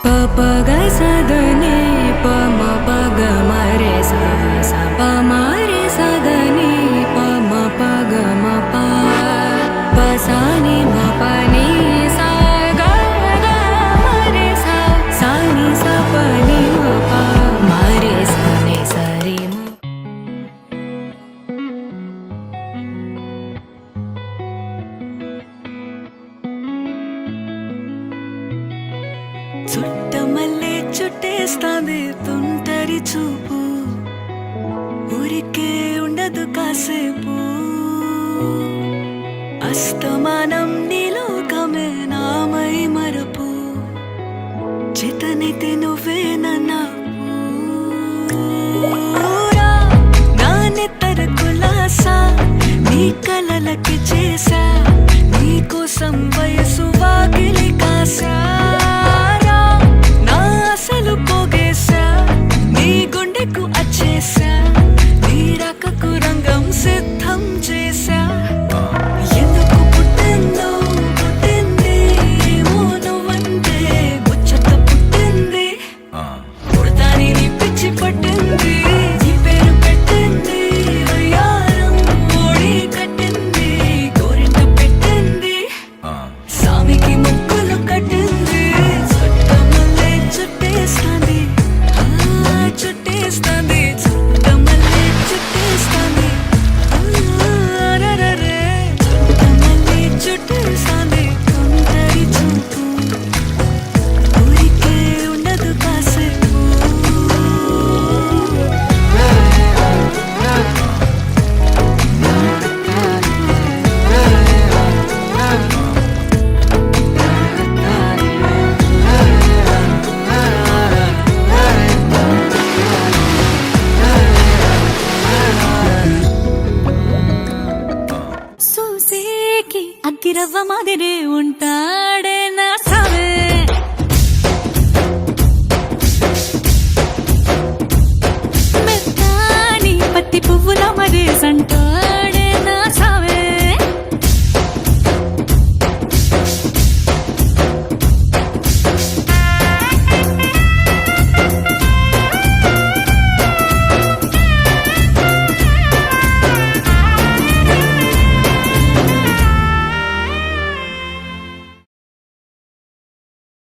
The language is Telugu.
ప గ స ద ని ప మ ప గ మ రే స స ప మ రే స ద ని ప మ ప గ మ ప ప స ని మ ప ని స గ గ మ రే స స ని స ప ని మ ప మ రే స ని స రి మ. చుట్టమల్లే చుట్టేస్తాంది తుంటరి చూపు, ఊరికే ఉండదు కాసేపు. అస్తమానం నీలోకమే నామై మరపు, చేతనైతే నువ్వే నూరా నాన్నెత్తర కులాసా నీ కలలకి చేసా, నీకోసం వయసు వాకిలి కాసా. పోగేశా నీ గుండెకు అచ్చేసా, నీ రకకు రంగం సిద్ధం చేశా. ఎందుకు పుట్టిందో పుట్టింది, ఏమో నువ్వంటే ముచ్చట పుట్టింది. పుడతాని నీ పిచ్చి పట్టింది, నీ పేరు పెట్టింది వయ్యారం ఓడి కట్టింది, గోరింట పెట్టింది, సామికి ముక్కులు కట్టింది. చుట్టేస్తాంది చుట్టేస్తాంది చుట్టమల్లే చుట్టేస్తాంది, రరే చుట్టమల్లే చుట్టేస్తాంది తుంటరి చూపు, ఊరికే ఉండదు కాసేపు. అగ్గిరవ్వ మాదిరే ఉంటాడే నా సావే, మెత్తాని పత్తి పువ్వుల మరే సంటో